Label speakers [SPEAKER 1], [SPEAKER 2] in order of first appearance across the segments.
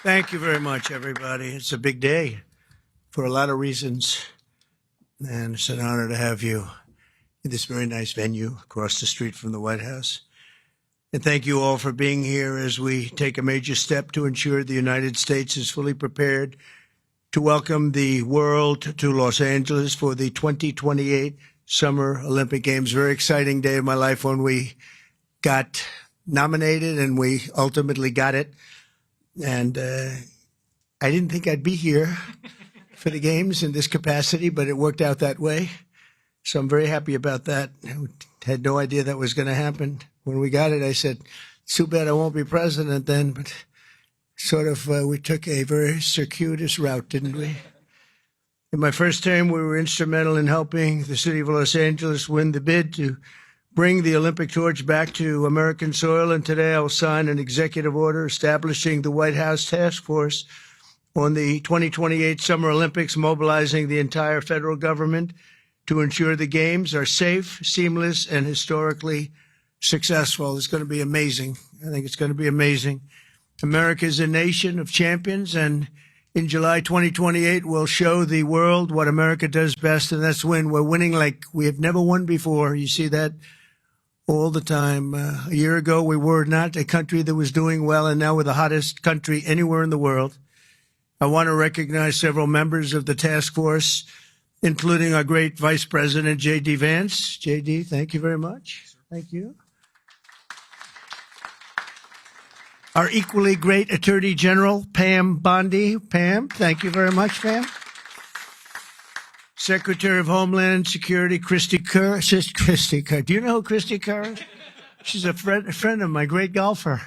[SPEAKER 1] Thank you very much, everybody. It's a big day for a lot of reasons, and it's an honor to have you in this very nice venue across the street from the White House. And thank you all for being here as we take a major step to ensure the United States is fully prepared to welcome the world to Los Angeles for the 2028 Summer Olympic Games. Very exciting day of my life when we got nominated and we ultimately got it. And I didn't think I'd be here for the games in this capacity, but it worked out that way. So I'm very happy about that. I had no idea that was going to happen. When we got it, I said, it's too bad I won't be president then, but sort of we took a very circuitous route, didn't we? In my first term, we were instrumental in helping the city of Los Angeles win the bid to bring the Olympic torch back to American soil. And today I will sign an executive order establishing the White House Task Force on the 2028 Summer Olympics, mobilizing the entire federal government to ensure the games are safe, seamless, and historically successful. It's going to be amazing. I think it's going to be amazing. America is a nation of champions, and in July 2028, we'll show the world what America does best, and that's win. We're winning like we have never won before. You see that all the time. A year ago, we were not a country that was doing well, and now we're the hottest country anywhere in the world. I want to recognize several members of the task force, including our great Vice President, J.D. Vance. J.D., thank you very much. Thank you. Our equally great Attorney General, Pam Bondi. Pam, thank you very much, Pam. Secretary of Homeland Security, Christy Kerr. Christy Kerr. Do you know who Christy Kerr is? She's a friend of my great golfer.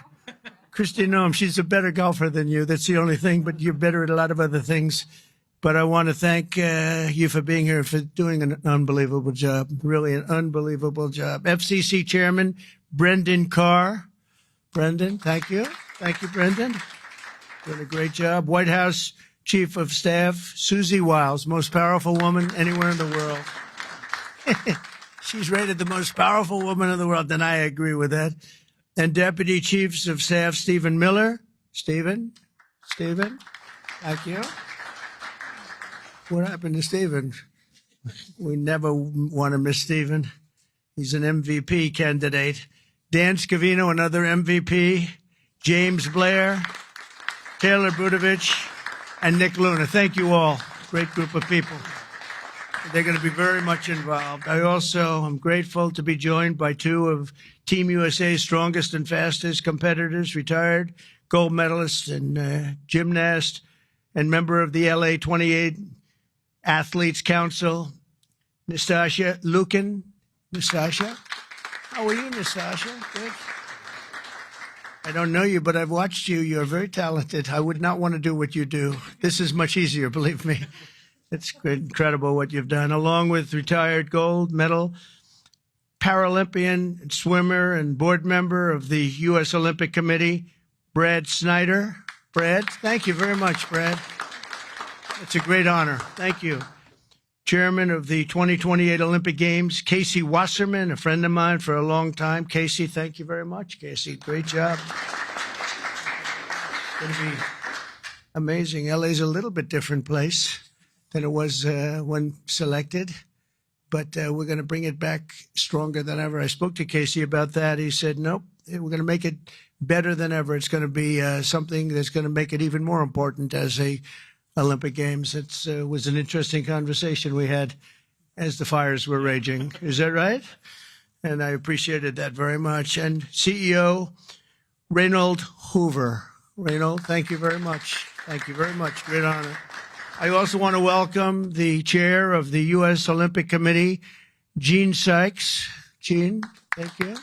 [SPEAKER 1] Christy, no, she's a better golfer than you. That's the only thing, but you're better at a lot of other things. But I want to thank you for being here, for doing an unbelievable job, really an unbelievable job. FCC Chairman Brendan Carr. Brendan, thank you. Thank you, Brendan. Doing a great job. White House Chief of Staff Susie Wiles, most powerful woman anywhere in the world. She's rated the most powerful woman in the world, and I agree with that. And Deputy Chiefs of Staff Stephen Miller. Stephen, thank you. What happened to Stephen? We never want to miss Stephen. He's an MVP candidate. Dan Scavino, another MVP. James Blair, Taylor Budovich, and Nick Luna. Thank you all. Great group of people. They're going to be very much involved. I also am grateful to be joined by two of Team USA's strongest and fastest competitors, retired gold medalist and gymnast and member of the LA 28 Athletes Council, Nastasha Lukin. Nastasha? How are you, Nastasha? Good. I don't know you, but I've watched you. You're very talented. I would not want to do what you do. This is much easier, believe me. It's incredible what you've done, along with retired gold medal Paralympian swimmer and board member of the U.S. Olympic Committee, Brad Snyder. Brad, thank you very much, Brad. It's a great honor. Thank you. Chairman of the 2028 Olympic Games, Casey Wasserman, a friend of mine for a long time. Casey, thank you very much. Casey, great job. It's going to be amazing. LA's a little bit different place than it was when selected, but we're going to bring it back stronger than ever. I spoke to Casey about that. He said, nope, we're going to make it better than ever. It's going to be something that's going to make it even more important as a Olympic Games. It was an interesting conversation we had as the fires were raging. Is that right? And I appreciated that very much. And CEO Reynold Hoover. Reynold, thank you very much. Thank you very much. Great honor. I also want to welcome the chair of the U.S. Olympic Committee, Gene Sykes. Gene, thank you.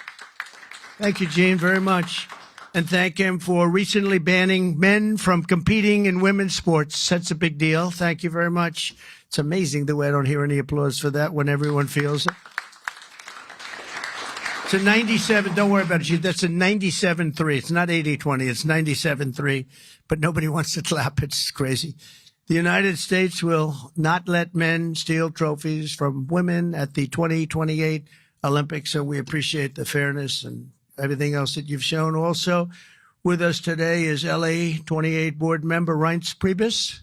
[SPEAKER 1] Thank you, Gene, very much. And thank him for recently banning men from competing in women's sports. That's a big deal. Thank you very much. It's amazing the way I don't hear any applause for that when everyone feels it. It's a 97, don't worry about it. That's a 97-3. It's not 80-20, it's 97-3. But nobody wants to clap. It's crazy. The United States will not let men steal trophies from women at the 2028 Olympics, so we appreciate the fairness and everything else that you've shown. Also, With us today is LA 28 board member Reince Priebus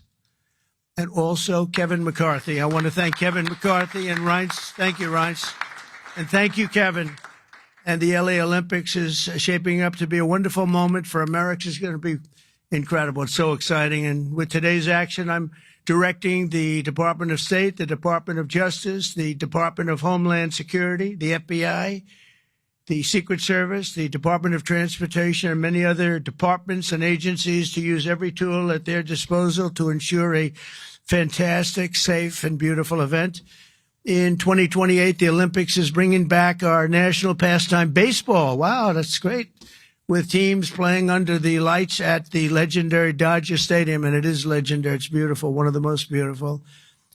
[SPEAKER 1] and also Kevin McCarthy. I want to thank Kevin McCarthy and Reince. Thank you, Reince. And thank you, Kevin. And the LA Olympics is shaping up to be a wonderful moment for America. It's going to be incredible. It's so exciting. And with today's action, I'm directing the Department of State, the Department of Justice, the Department of Homeland Security, the FBI, the Secret Service, the Department of Transportation, and many other departments and agencies to use every tool at their disposal to ensure a fantastic, safe, and beautiful event. In 2028, the Olympics is bringing back our national pastime, baseball. Wow, that's great. With teams playing under the lights at the legendary Dodger Stadium, and it is legendary. It's beautiful, one of the most beautiful.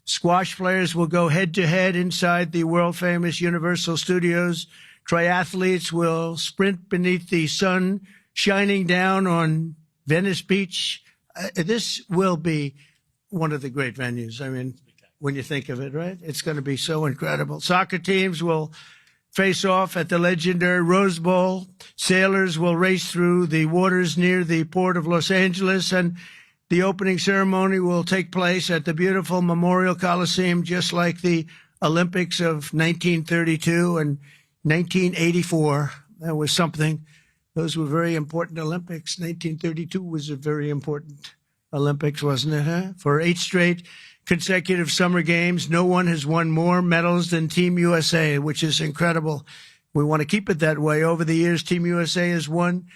[SPEAKER 1] Squash players will go head-to-head inside the world-famous Universal Studios. Triathletes will sprint beneath the sun shining down on Venice Beach. This will be one of the great venues. I mean, when you think of it, right? It's going to be so incredible. Soccer teams will face off at the legendary Rose Bowl. Sailors will race through the waters near the port of Los Angeles, and the opening ceremony will take place at the beautiful Memorial Coliseum, just like the Olympics of 1932 and 1984. That was something. Those were very important Olympics. 1932 was a very important Olympics, wasn't it, huh? For 8 straight consecutive summer games, no one has won more medals than Team USA, which is incredible. We want to keep it that way. Over the years, Team USA has won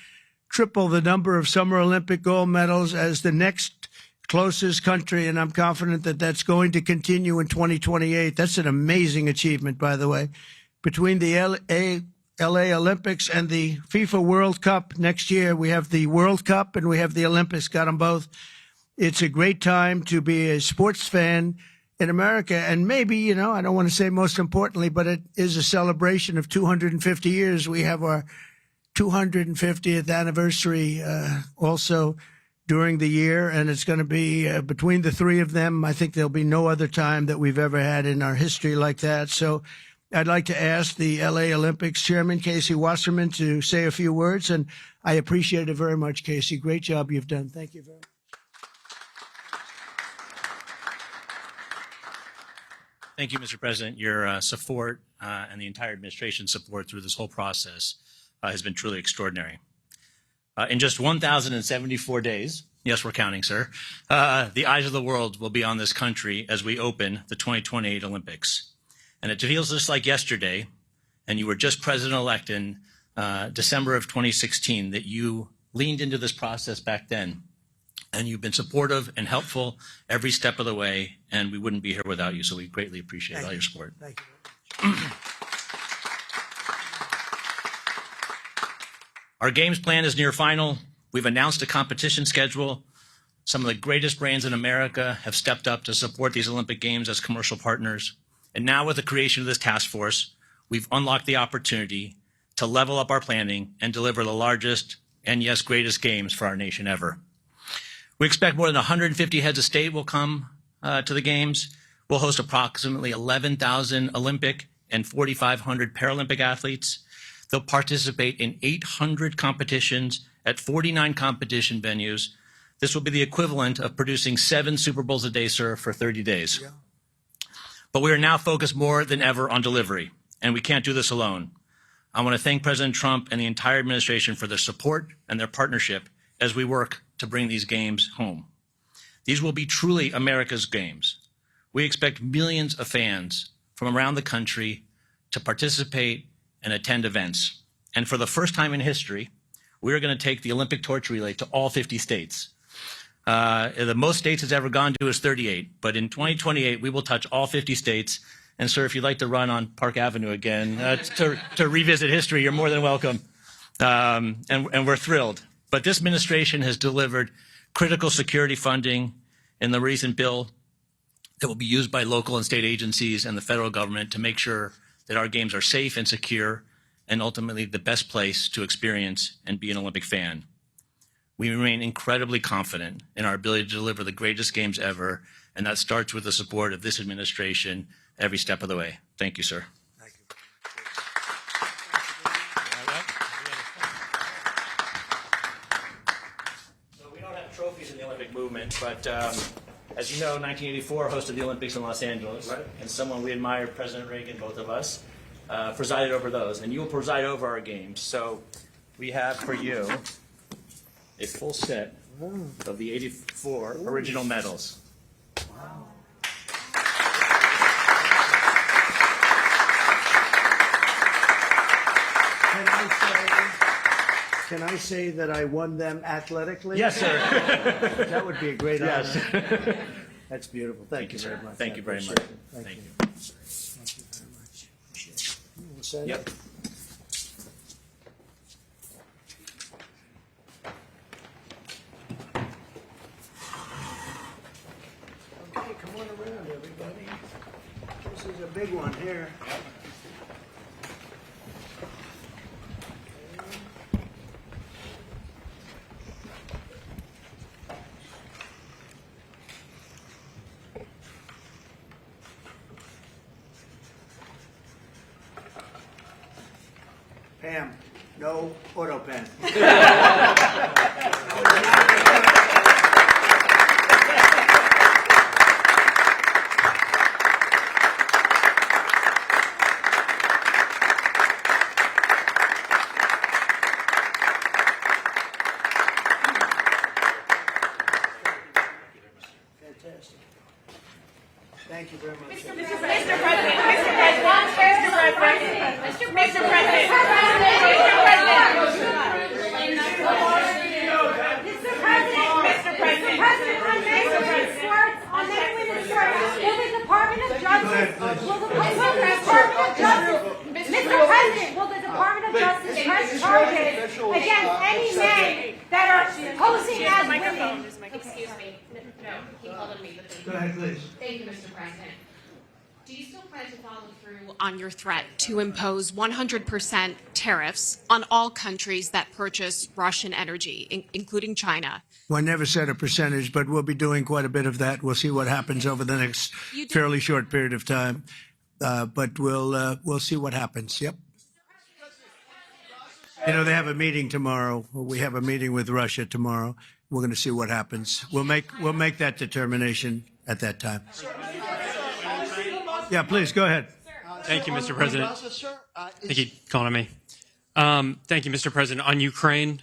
[SPEAKER 1] triple the number of Summer Olympic gold medals as the next closest country, and I'm confident that that's going to continue in 2028. That's an amazing achievement, by the way. Between the LA Olympics and the FIFA World Cup next year, we have the World Cup and we have the Olympics, got them both. It's a great time to be a sports fan in America. And maybe, I don't want to say most importantly, but it is a celebration of 250 years. We have our 250th anniversary also during the year. And it's going to be between the three of them. I think there'll be no other time that we've ever had in our history like that. So I'd like to ask the LA Olympics Chairman, Casey Wasserman, to say a few words. And I appreciate it very much, Casey. Great job you've done. Thank you very much.
[SPEAKER 2] Thank you, Mr. President. Your support and the entire administration's support through this whole process has been truly extraordinary. In just 1,074 days, yes, we're counting, sir, the eyes of the world will be on this country as we open the 2028 Olympics. And it feels just like yesterday, and you were just president-elect in December of 2016, that you leaned into this process back then. And you've been supportive and helpful every step of the way, and we wouldn't be here without you. So we greatly appreciate all your support.
[SPEAKER 1] Thank you.
[SPEAKER 2] Our games plan is near final. We've announced a competition schedule. Some of the greatest brands in America have stepped up to support these Olympic Games as commercial partners. And now with the creation of this task force, we've unlocked the opportunity to level up our planning and deliver the largest and, yes, greatest games for our nation ever. We expect more than 150 heads of state will come to the Games. We'll host approximately 11,000 Olympic and 4,500 Paralympic athletes. They'll participate in 800 competitions at 49 competition venues. This will be the equivalent of producing 7 Super Bowls a day, sir, for 30 days. Yeah. But we are now focused more than ever on delivery, and we can't do this alone. I want to thank President Trump and the entire administration for their support and their partnership as we work to bring these games home. These will be truly America's games. We expect millions of fans from around the country to participate and attend events. And for the first time in history, we are going to take the Olympic torch relay to all 50 states. The most states it's ever gone to is 38. But in 2028, we will touch all 50 states. And sir, if you'd like to run on Park Avenue again to revisit history, you're more than welcome. And we're thrilled. But this administration has delivered critical security funding in the recent bill that will be used by local and state agencies and the federal government to make sure that our games are safe and secure and ultimately the best place to experience and be an Olympic fan. We remain incredibly confident in our ability to deliver the greatest games ever, and that starts with the support of this administration every step of the way. Thank you, sir.
[SPEAKER 1] Thank you.
[SPEAKER 2] movement, but as you know, 1984 hosted the Olympics in Los Angeles, right. And someone we admired, President Reagan, both of us, presided over those, and you will preside over our games. So we have for you a full set of the 84 original medals.
[SPEAKER 1] Wow. Can I say that I won them athletically?
[SPEAKER 2] Yes, sir.
[SPEAKER 1] That would be a great honor.
[SPEAKER 2] Yes.
[SPEAKER 1] That's beautiful. Thank you very much.
[SPEAKER 2] Thank you very much.
[SPEAKER 1] Thank you. Thank you very much. You said
[SPEAKER 2] Yep.
[SPEAKER 1] Okay, come on around, everybody. This is a big one here. Pam, no auto pen. Fantastic. Thank you very much.
[SPEAKER 3] Mr. President, Mr. President, Mr. President, Mr. Will the Department of Justice press charges against any men that are posing as women?
[SPEAKER 4] Excuse me. No, he called on me.
[SPEAKER 1] Go ahead, please.
[SPEAKER 4] Thank you, Mr. President. Do you still plan to follow through on your threat to impose 100% tariffs on all countries that purchase Russian energy, including China?
[SPEAKER 1] Well, I never said a percentage, but we'll be doing quite a bit of that. We'll see what happens over the next fairly short period of time. But we'll see what happens. Yep. You know, they have a meeting tomorrow. We have a meeting with Russia tomorrow. We're going to see what happens. We'll make that determination at that time. Yeah, please go ahead.
[SPEAKER 5] Thank you, Mr. President. Thank you for calling on me. Thank you, Mr. President. On Ukraine,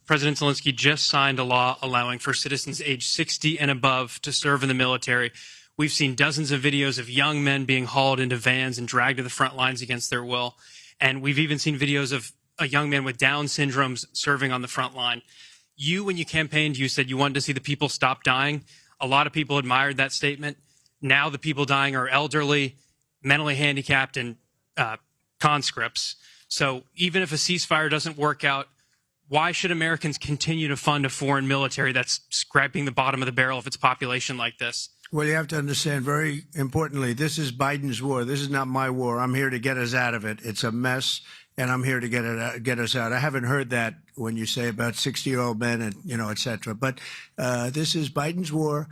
[SPEAKER 5] President Zelensky just signed a law allowing for citizens age 60 and above to serve in the military. We've seen dozens of videos of young men being hauled into vans and dragged to the front lines against their will. And we've even seen videos of a young man with Down syndrome serving on the front line. You, when you campaigned, you said you wanted to see the people stop dying. A lot of people admired that statement. Now the people dying are elderly, mentally handicapped, and conscripts. So even if a ceasefire doesn't work out, why should Americans continue to fund a foreign military that's scraping the bottom of the barrel of its population like this?
[SPEAKER 1] Well, you have to understand, very importantly, this is Biden's war. This is not my war. I'm here to get us out of it. It's a mess, and I'm here to get us out. I haven't heard that when you say about 60-year-old men and, et cetera. But this is Biden's war,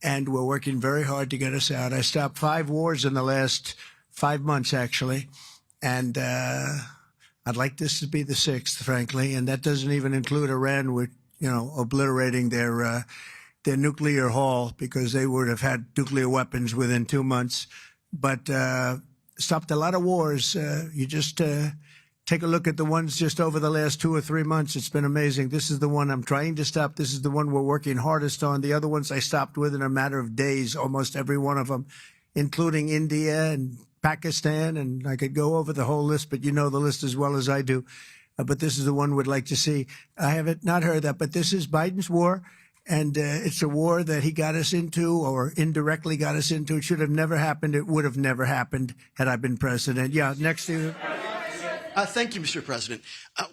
[SPEAKER 1] and we're working very hard to get us out. I stopped 5 wars in the last 5 months, actually, and I'd like this to be the 6th, frankly, and that doesn't even include Iran with, obliterating their nuclear haul, because they would have had nuclear weapons within 2 months. But stopped a lot of wars. You just take a look at the ones just over the last 2 or 3 months. It's been amazing. This is the one I'm trying to stop. This is the one we're working hardest on. The other ones I stopped within a matter of days, almost every one of them, including India and Pakistan. And I could go over the whole list, but you know the list as well as I do. But this is the one we'd like to see. I haven't not heard that, but this is Biden's war. And it's a war that he got us into, or indirectly got us into. It should have never happened. It would have never happened had I been president. Yeah, next to you.
[SPEAKER 6] Thank you, Mr. President.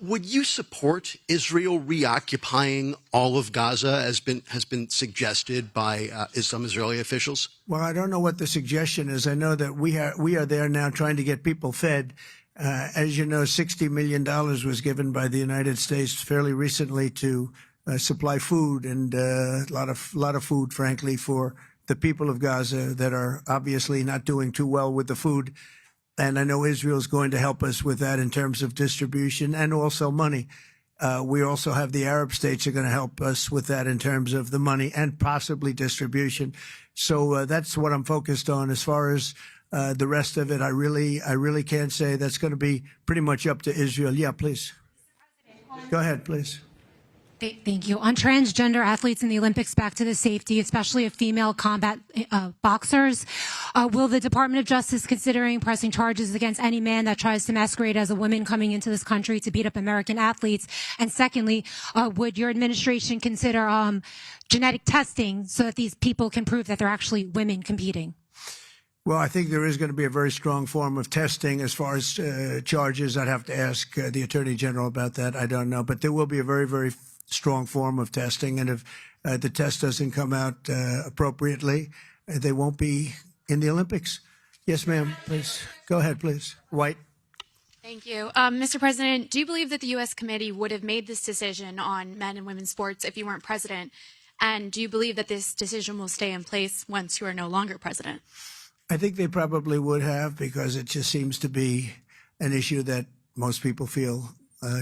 [SPEAKER 6] Would you support Israel reoccupying all of Gaza, as has been suggested by some Israeli officials?
[SPEAKER 1] Well, I don't know what the suggestion is. I know that we are there now trying to get people fed. As you know, $60 million was given by the United States fairly recently to supply food, and a lot of food, frankly, for the people of Gaza that are obviously not doing too well with the food. And I know Israel is going to help us with that in terms of distribution and also money. We also have the Arab states are going to help us with that in terms of the money and possibly distribution. So that's what I'm focused on. As far as the rest of it, I really can't say. That's going to be pretty much up to Israel. Yeah, please. Go ahead, please.
[SPEAKER 7] Thank you. On transgender athletes in the Olympics, back to the safety, especially of female combat boxers, will the Department of Justice considering pressing charges against any man that tries to masquerade as a woman coming into this country to beat up American athletes? And secondly, would your administration consider genetic testing so that these people can prove that they're actually women competing?
[SPEAKER 1] Well, I think there is going to be a very strong form of testing as far as charges. I'd have to ask the Attorney General about that. I don't know. But there will be a very, very strong form of testing. And if the test doesn't come out appropriately, they won't be in the Olympics. Yes, ma'am. Please. Go ahead, please. White.
[SPEAKER 8] Thank you. Mr. President, do you believe that the U.S. committee would have made this decision on men and women's sports if you weren't president? And do you believe that this decision will stay in place once you are no longer president?
[SPEAKER 1] I think they probably would have, because it just seems to be an issue that most people feel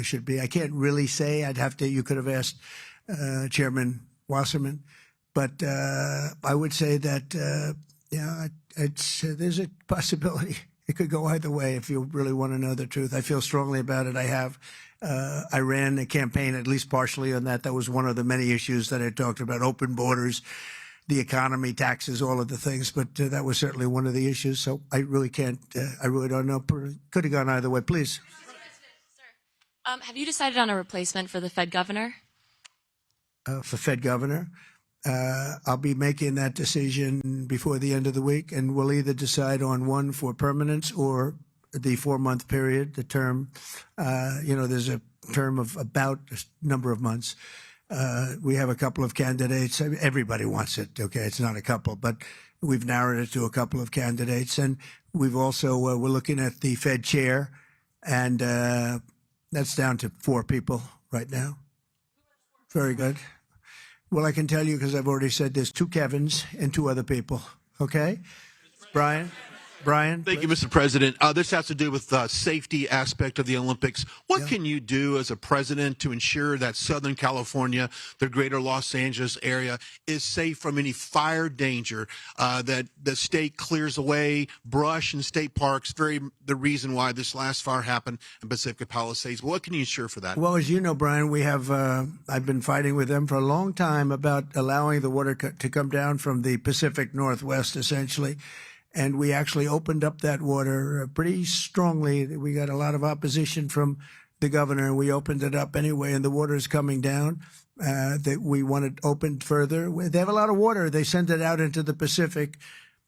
[SPEAKER 1] should be. I can't really say. You could have asked Chairman Wasserman, but I would say that, there's a possibility. It could go either way if you really want to know the truth. I feel strongly about it. I ran a campaign, at least partially on that. That was one of the many issues that I talked about: open borders, the economy, taxes, all of the things. But that was certainly one of the issues. So I really can't. I really don't know. Could have gone either way. Please.
[SPEAKER 9] Have you decided on a replacement for the Fed governor?
[SPEAKER 1] For Fed governor, I'll be making that decision before the end of the week, and we'll either decide on one for permanence or the 4-month period, the term. There's a term of about a number of months. We have a couple of candidates. Everybody wants it. Okay, it's not a couple, but we've narrowed it to a couple of candidates, and we've also we're looking at the Fed chair, and that's down to 4 people right now. Very good. Well, I can tell you, because I've already said there's 2 Kevins and 2 other people. Okay, Brian.
[SPEAKER 10] Thank you, Mr. President. This has to do with the safety aspect of the Olympics. What can you do as a president to ensure that Southern California, the greater Los Angeles area, is safe from any fire danger, that the state clears away brush in state parks, the reason why this last fire happened in Pacific Palisades? What can you ensure for that?
[SPEAKER 1] Well, as you know, Brian, we have I've been fighting with them for a long time about allowing the water to come down from the Pacific Northwest, essentially. And we actually opened up that water pretty strongly. We got a lot of opposition from the governor, and we opened it up anyway, and the water is coming down. That we want it opened further. They have a lot of water. They send it out into the Pacific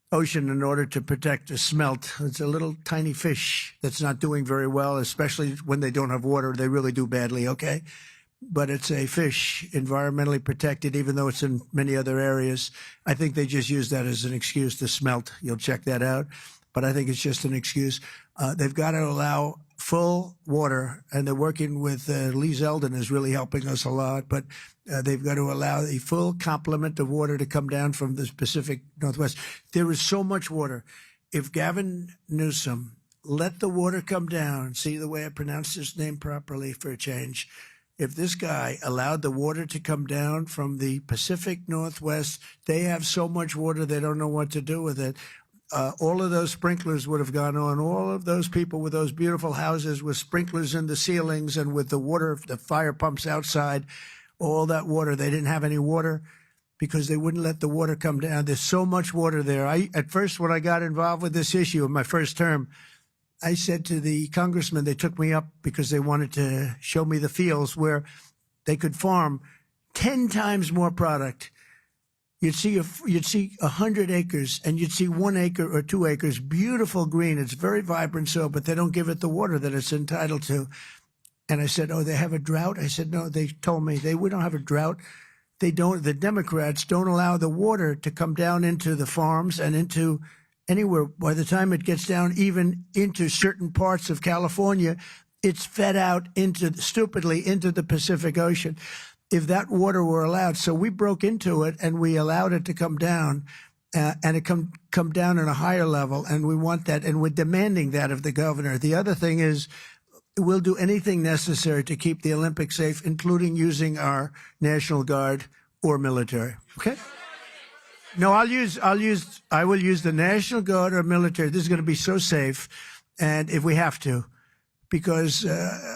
[SPEAKER 1] Ocean in order to protect the smelt. It's a little tiny fish that's not doing very well, especially when they don't have water. They really do badly, okay? But it's a fish, environmentally protected, even though it's in many other areas. I think they just use that as an excuse to smelt. You'll check that out. But I think it's just an excuse. They've got to allow full water, and they're working with Lee Zeldin is really helping us a lot. But they've got to allow the full complement of water to come down from the Pacific Northwest. There is so much water. If Gavin Newsom let the water come down, see the way I pronounced his name properly for a change, if this guy allowed the water to come down from the Pacific Northwest, they have so much water they don't know what to do with it. All of those sprinklers would have gone on. All of those people with those beautiful houses with sprinklers in the ceilings and with the water, the fire pumps outside, all that water, they didn't have any water because they wouldn't let the water come down. There's so much water there. At first, when I got involved with this issue in my first term, I said to the congressman, they took me up because they wanted to show me the fields where they could farm 10 times more product. You'd see 100 acres, and you'd see 1 acre or 2 acres, beautiful green. It's very vibrant soil, but they don't give it the water that it's entitled to. And I said, oh, they have a drought? I said, no, they told me we don't have a drought. They don't. The Democrats don't allow the water to come down into the farms and into anywhere. By the time it gets down even into certain parts of California, it's fed out stupidly into the Pacific Ocean. If that water were allowed, so we broke into it and we allowed it to come down, and it come down at a higher level, and we want that, and we're demanding that of the governor. The other thing is, we'll do anything necessary to keep the Olympics safe, including using our National Guard or military. Okay? No, I will use the National Guard or military. This is going to be so safe, and if we have to, because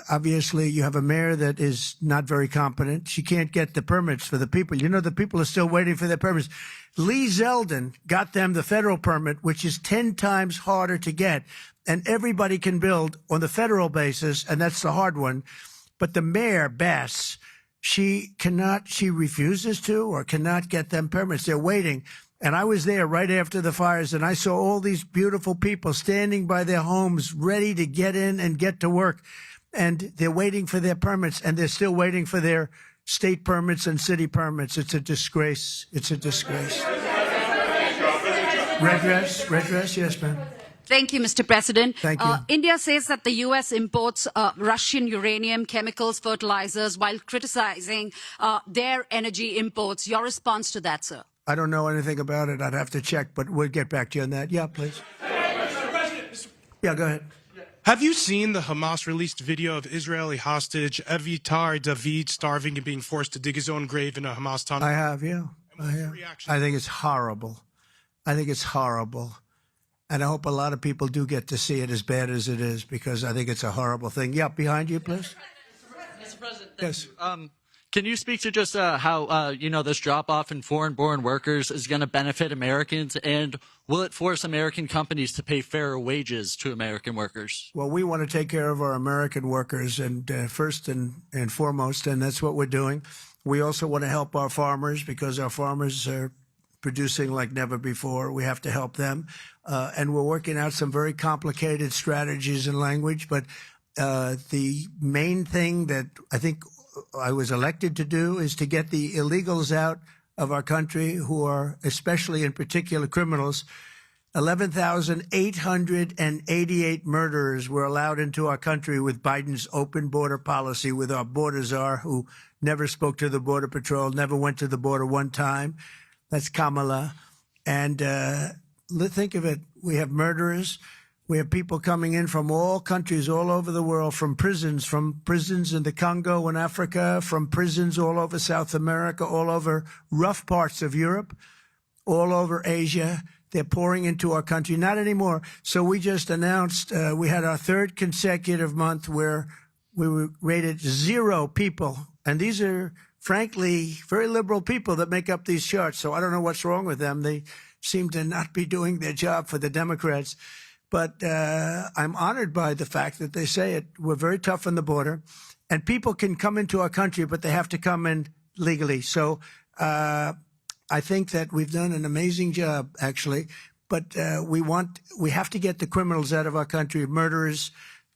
[SPEAKER 1] obviously you have a mayor that is not very competent. She can't get the permits for the people. You know, the people are still waiting for their permits. Lee Zeldin got them the federal permit, which is 10 times harder to get. And everybody can build on the federal basis, and that's the hard one. But the mayor, Bass, she refuses to or cannot get them permits. They're waiting. And I was there right after the fires, and I saw all these beautiful people standing by their homes, ready to get in and get to work. And they're waiting for their permits, and they're still waiting for their state permits and city permits. It's a disgrace. It's a disgrace. Redress, yes, ma'am.
[SPEAKER 11] Thank you, Mr. President.
[SPEAKER 1] Thank you.
[SPEAKER 11] India says that the U.S. imports Russian uranium, chemicals, fertilizers, while criticizing their energy imports. Your response to that, sir?
[SPEAKER 1] I don't know anything about it. I'd have to check, but we'll get back to you on that. Yeah, please.
[SPEAKER 12] Mr. President,
[SPEAKER 1] Yeah, go ahead.
[SPEAKER 12] have you seen the Hamas released video of Israeli hostage Avitar David starving and being forced to dig his own grave in a Hamas tunnel?
[SPEAKER 1] I have, yeah. I have.
[SPEAKER 12] reaction?
[SPEAKER 1] I think it's horrible. I think it's horrible. And I hope a lot of people do get to see it, as bad as it is, because I think it's a horrible thing. Yeah, behind you, please.
[SPEAKER 13] Mr. President,
[SPEAKER 1] Yes.
[SPEAKER 13] can you speak to just how this drop-off in foreign-born workers is going to benefit Americans, and will it force American companies to pay fairer wages to American workers?
[SPEAKER 1] Well, we want to take care of our American workers, and first and foremost, and that's what we're doing. We also want to help our farmers, because our farmers are producing like never before. We have to help them. And we're working out some very complicated strategies and language. But the main thing that I think I was elected to do is to get the illegals out of our country, who are especially in particular criminals. 11,888 murderers were allowed into our country with Biden's open border policy, with our border czar, who never spoke to the Border Patrol, never went to the border one time. That's Kamala. And think of it. We have murderers. We have people coming in from all countries all over the world, from prisons in the Congo and Africa, from prisons all over South America, all over rough parts of Europe, all over Asia. They're pouring into our country. Not anymore. So we just announced we had our third consecutive month where we were rated 0 people. And these are, frankly, very liberal people that make up these charts. So I don't know what's wrong with them. They seem to not be doing their job for the Democrats. But I'm honored by the fact that they say it. We're very tough on the border. And people can come into our country, but they have to come in legally. So I think that we've done an amazing job, actually. But we have to get the criminals out of our country, murderers,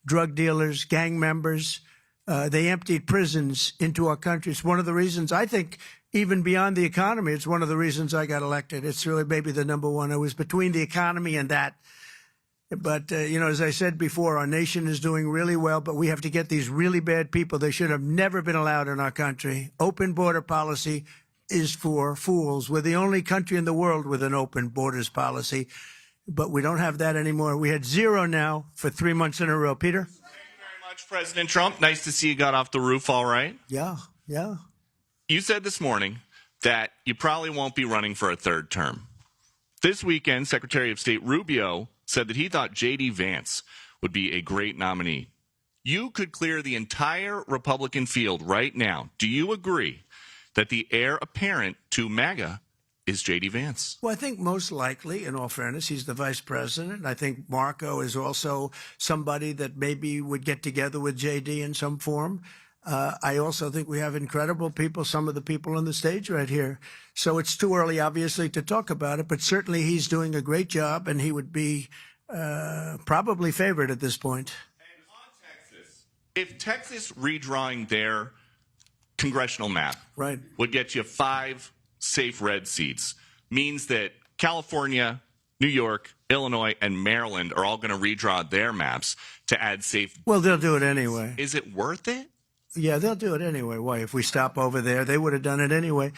[SPEAKER 1] drug dealers, gang members. They emptied prisons into our country. It's one of the reasons, I think, even beyond the economy, it's one of the reasons I got elected. It's really maybe the number one. I was between the economy and that. But, as I said before, our nation is doing really well, but we have to get these really bad people. They should have never been allowed in our country. Open border policy is for fools. We're the only country in the world with an open borders policy, but we don't have that anymore. We had 0 now for 3 months in a row. Peter?
[SPEAKER 14] Thank you very much, President Trump. Nice to see you got off the roof all right.
[SPEAKER 1] Yeah.
[SPEAKER 14] You said this morning that you probably won't be running for a third term. This weekend, Secretary of State Rubio said that he thought J.D. Vance would be a great nominee. You could clear the entire Republican field right now. Do you agree that the heir apparent to MAGA is J.D. Vance?
[SPEAKER 1] Well, I think most likely, in all fairness, he's the vice president. I think Marco is also somebody that maybe would get together with J.D. in some form. I also think we have incredible people, some of the people on the stage right here. So it's too early, obviously, to talk about it, but certainly he's doing a great job, and he would be probably favored at this point.
[SPEAKER 14] And on Texas, if Texas redrawing their congressional map would get you 5 safe red seats, means that California, New York, Illinois, and Maryland are all going to redraw their maps to add safe.
[SPEAKER 1] Well, they'll do it anyway.
[SPEAKER 14] Is it worth it?
[SPEAKER 1] Yeah, they'll do it anyway. Why? If we stop over there, they would have done it anyway.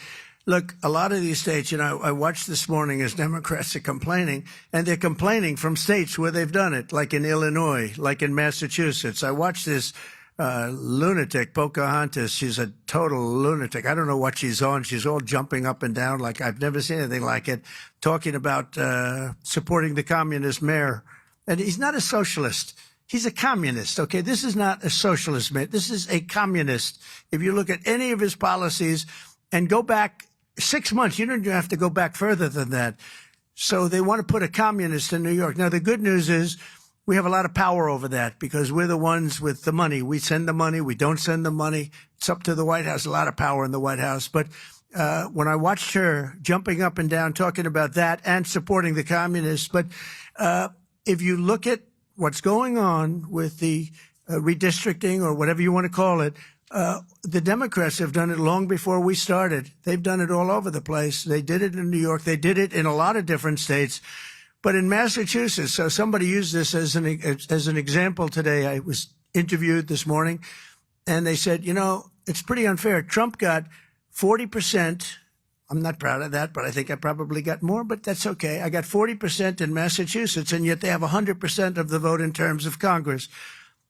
[SPEAKER 1] Look, a lot of these states, I watched this morning as Democrats are complaining, and they're complaining from states where they've done it, like in Illinois, like in Massachusetts. I watched this lunatic, Pocahontas. She's a total lunatic. I don't know what she's on. She's all jumping up and down like I've never seen anything like it, talking about supporting the communist mayor. And he's not a socialist. He's a communist, okay? This is not a socialist, man. This is a communist. If you look at any of his policies and go back 6 months, you don't even have to go back further than that. So they want to put a communist in New York. Now, the good news is we have a lot of power over that because we're the ones with the money. We send the money. We don't send the money. It's up to the White House, a lot of power in the White House. But when I watched her jumping up and down, talking about that and supporting the communists, but if you look at what's going on with the redistricting or whatever you want to call it, the Democrats have done it long before we started. They've done it all over the place. They did it in New York. They did it in a lot of different states. But in Massachusetts, so somebody used this as an example today. I was interviewed this morning, and they said, it's pretty unfair. Trump got 40%. I'm not proud of that, but I think I probably got more, but that's okay. I got 40% in Massachusetts, and yet they have 100% of the vote in terms of Congress.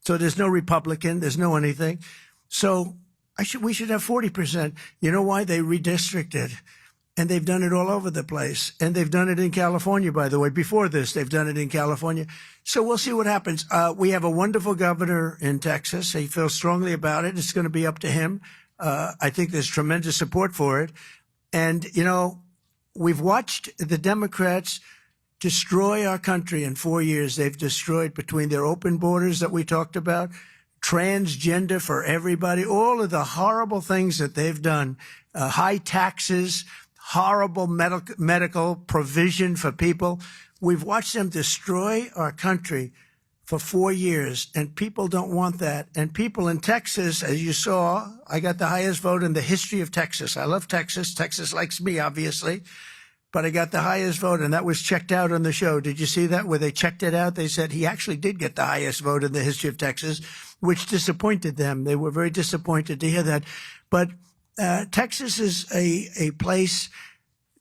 [SPEAKER 1] So there's no Republican. There's no anything. So we should have 40%. You know why? They redistricted, and they've done it all over the place. And they've done it in California, by the way. Before this, they've done it in California. So we'll see what happens. We have a wonderful governor in Texas. He feels strongly about it. It's going to be up to him. I think there's tremendous support for it. And, we've watched the Democrats destroy our country in 4 years. They've destroyed between their open borders that we talked about, transgender for everybody, all of the horrible things that they've done, high taxes, horrible medical provision for people. We've watched them destroy our country for 4 years, and people don't want that. And people in Texas, as you saw, I got the highest vote in the history of Texas. I love Texas. Texas likes me, obviously. But I got the highest vote, and that was checked out on the show. Did you see that? Where they checked it out, they said he actually did get the highest vote in the history of Texas, which disappointed them. They were very disappointed to hear that. But Texas is a place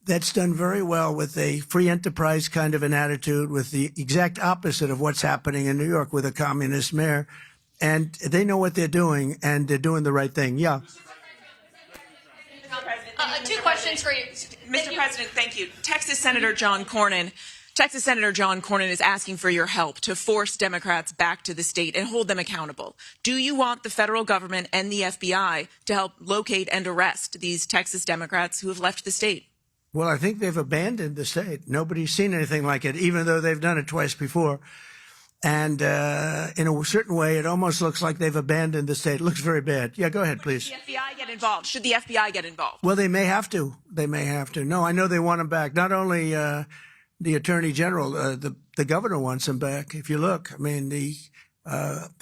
[SPEAKER 1] that's done very well with a free enterprise kind of an attitude, with the exact opposite of what's happening in New York with a communist mayor. And they know what they're doing, and they're doing the right thing. Yeah.
[SPEAKER 15] Two questions for you. Mr. President, thank you. Texas Senator John Cornyn is asking for your help to force Democrats back to the state and hold them accountable. Do you want the federal government and the FBI to help locate and arrest these Texas Democrats who have left the state?
[SPEAKER 1] Well, I think they've abandoned the state. Nobody's seen anything like it, even though they've done it twice before. And in a certain way, it almost looks like they've abandoned the state. It looks very bad. Yeah, go ahead, please.
[SPEAKER 15] Should the FBI get involved? Should the FBI get involved?
[SPEAKER 1] Well, they may have to. They may have to. No, I know they want them back. Not only the Attorney General, the governor wants them back. If you look, I mean, the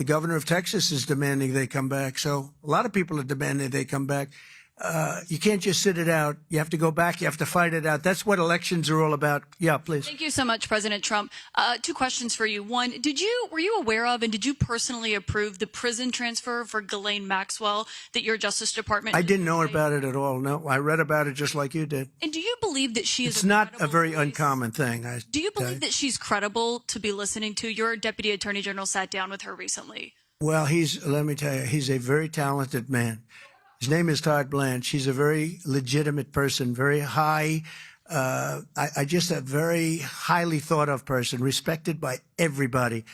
[SPEAKER 1] governor of Texas is demanding they come back. So a lot of people are demanding they come back. You can't just sit it out. You have to go back. You have to fight it out. That's what elections are all about. Yeah, please.
[SPEAKER 16] Thank you so much, President Trump. Two questions for you. One, were you aware of and did you personally approve the prison transfer for Ghislaine Maxwell that your Justice Department?
[SPEAKER 1] I didn't know about it at all. No, I read about it just like you did.
[SPEAKER 16] And do you believe that she is?
[SPEAKER 1] It's not a very uncommon thing.
[SPEAKER 16] Do you believe that she's credible to be listening to? Your Deputy Attorney General sat down with her recently.
[SPEAKER 1] Well, let me tell you, he's a very talented man. His name is Todd Blanche. He's a very legitimate person, very high, I just a very highly thought of person, respected by everybody.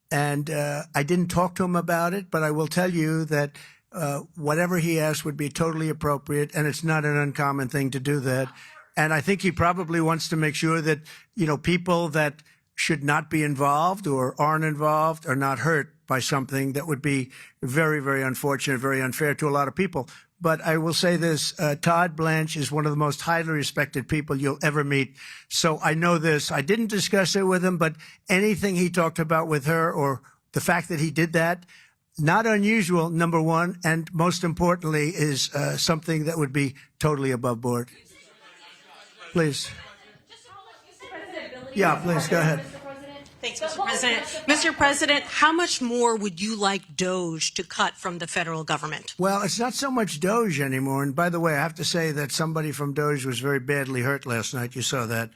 [SPEAKER 1] And I didn't talk to him about it, but I will tell you that whatever he asked would be totally appropriate, and it's not an uncommon thing to do that. And I think he probably wants to make sure that, people that should not be involved or aren't involved are not hurt by something that would be very, very unfortunate, very unfair to a lot of people. But I will say this, Todd Blanche is one of the most highly respected people you'll ever meet. So I know this. I didn't discuss it with him, but anything he talked about with her or the fact that he did that, not unusual, number one, and most importantly is something that would be totally above board. Please. Yeah, please, go ahead.
[SPEAKER 17] Thanks, Mr. President. Mr. President, how much more would you like Doge to cut from the federal government?
[SPEAKER 1] Well, it's not so much Doge anymore. And by the way, I have to say that somebody from Doge was very badly hurt last night. You saw that.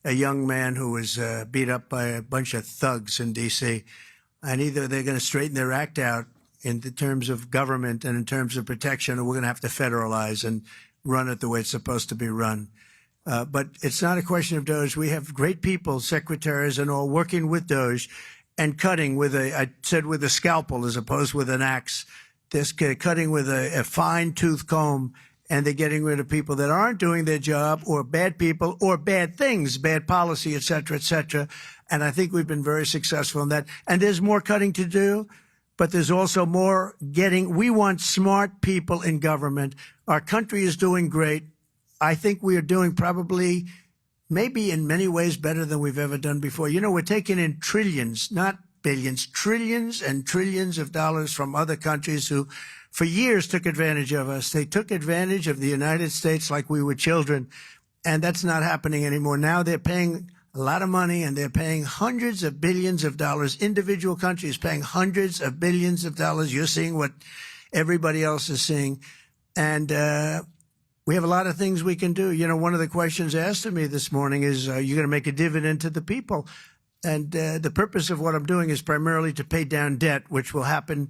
[SPEAKER 1] A young man who was beat up by a bunch of thugs in D.C. And either they're going to straighten their act out in the terms of government and in terms of protection, or we're going to have to federalize and run it the way it's supposed to be run. But it's not a question of Doge. We have great people, secretaries and all, working with Doge and cutting with I said with a scalpel as opposed with an axe. They're cutting with a fine-tooth comb, and they're getting rid of people that aren't doing their job, or bad people, or bad things, bad policy, et cetera, et cetera. And I think we've been very successful in that. And there's more cutting to do, but there's also more getting. We want smart people in government. Our country is doing great. I think we are doing probably, maybe in many ways, better than we've ever done before. You know, we're taking in trillions, not billions, trillions and trillions of dollars from other countries who, for years, took advantage of us. They took advantage of the United States like we were children, and that's not happening anymore. Now they're paying a lot of money, and they're paying hundreds of billions of dollars. Individual countries paying hundreds of billions of dollars. You're seeing what everybody else is seeing. And we have a lot of things we can do. You know, one of the questions asked of me this morning is, are you going to make a dividend to the people? And the purpose of what I'm doing is primarily to pay down debt, which will happen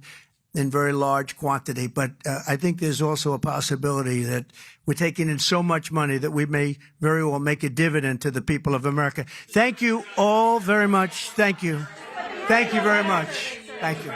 [SPEAKER 1] in very large quantity. But I think there's also a possibility that we're taking in so much money that we may very well make a dividend to the people of America. Thank you all very much. Thank you. Thank you very much. Thank you.